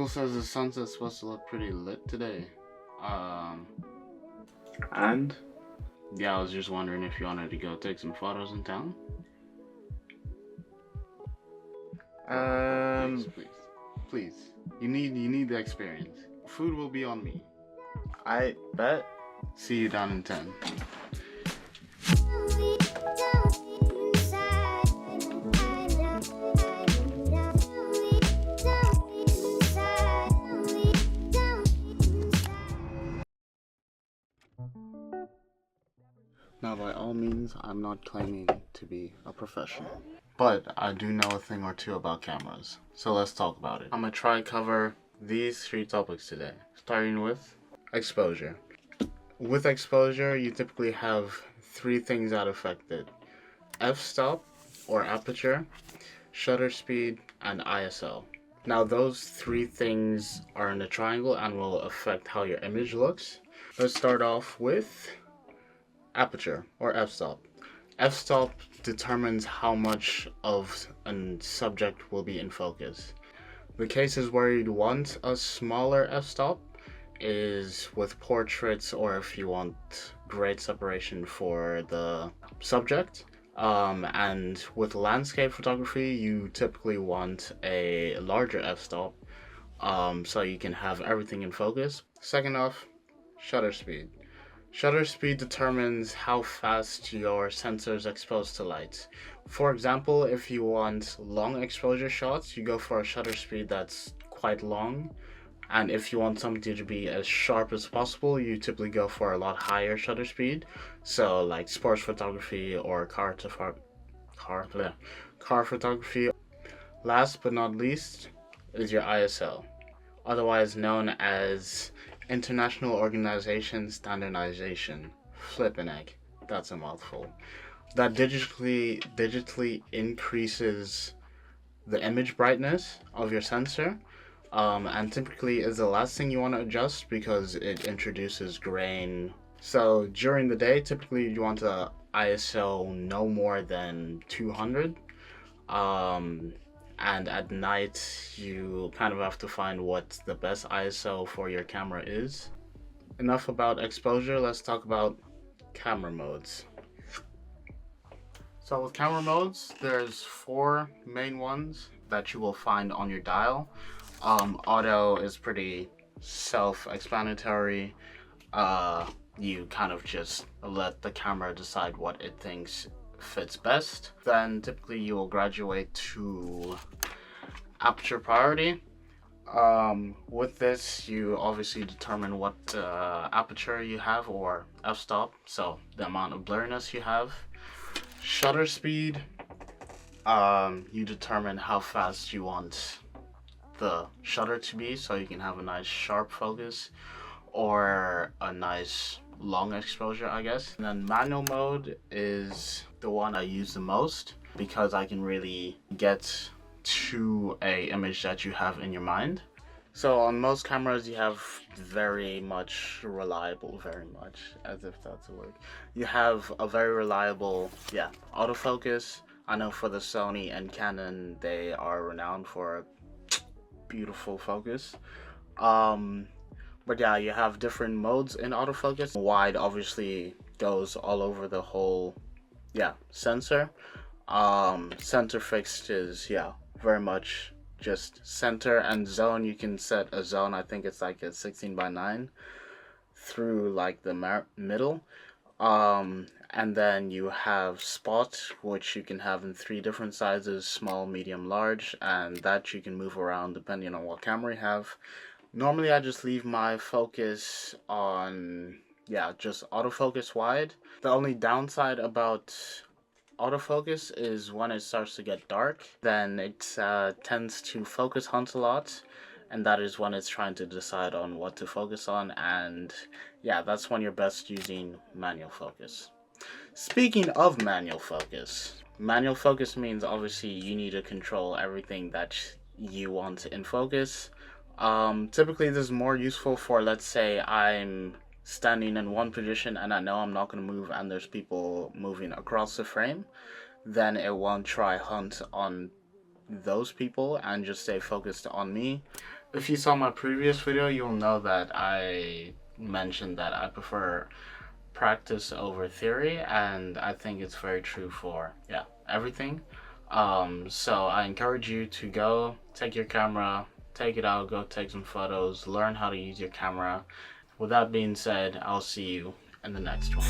Google says the sunset's supposed to look pretty lit today. And Yeah, I was just wondering if you wanted to go take some photos in town. Please. You need the experience. Food will be on me. I bet. See you down in 10. Now, by all means, I'm not claiming to be a professional, but I do know a thing or two about cameras. So let's talk about it. I'm gonna try to cover these 3 topics today, starting with exposure. With exposure, you typically have 3 things that affect it: f-stop or aperture, shutter speed, and ISO. Now, those 3 things are in a triangle and will affect how your image looks. Let's start off with aperture or f-stop. F-stop determines how much of a subject will be in focus. The cases where you'd want a smaller f-stop is with portraits, or if you want great separation for the subject. And with landscape photography, you typically want a larger f-stop, so you can have everything in focus. Second off, shutter speed. Shutter speed determines how fast your sensor is exposed to light. For example, if you want long exposure shots, you go for a shutter speed that's quite long. And if you want something to be as sharp as possible, you typically go for a lot higher shutter speed. So like sports photography or car photography. Last but not least is your ISO, otherwise known as International Organization Standardization. Flippin' egg. That's a mouthful. That digitally increases the image brightness of your sensor, and typically is the last thing you want to adjust because it introduces grain. So during the day, typically you want a ISO no more than 200. And at night you kind of have to find what the best ISO for your camera is. Enough about exposure, let's talk about camera modes. So with camera modes, there's 4 main ones that you will find on your dial. Auto is pretty self-explanatory. You kind of just let the camera decide what it thinks fits best. Then typically you will graduate to aperture priority. With this, you obviously determine what aperture you have, or f-stop, so the amount of blurriness you have. Shutter speed, you determine how fast you want the shutter to be, so you can have a nice sharp focus or a nice long exposure, I guess. And then manual mode is the one I use the most because I can really get to a image that you have in your mind. So on most cameras you have very much, as if that's a word. You have a very reliable, autofocus. I know for the Sony and Canon, they are renowned for beautiful focus. But yeah, you have different modes in autofocus. Wide obviously goes all over the whole sensor. Center fixed is very much just center, and zone, you can set a zone, I think it's like a 16:9 through like the middle. And then you have spot, which you can have in 3 different sizes: small, medium, large, and that you can move around depending on what camera you have. Normally I just leave my focus on just autofocus wide. The only downside about autofocus is when it starts to get dark, then it tends to focus hunt a lot, and that is when it's trying to decide on what to focus on, and that's when you're best using manual focus. Speaking of manual focus means obviously you need to control everything that you want in focus. Typically this is more useful for, let's say I'm standing in one position and I know I'm not going to move and there's people moving across the frame, then it won't try hunt on those people and just stay focused on me. If you saw my previous video, you'll know that I mentioned that I prefer practice over theory, and I think it's very true for everything. So I encourage you to go take your camera, take it out, go take some photos, learn how to use your camera. With that being said, I'll see you in the next one.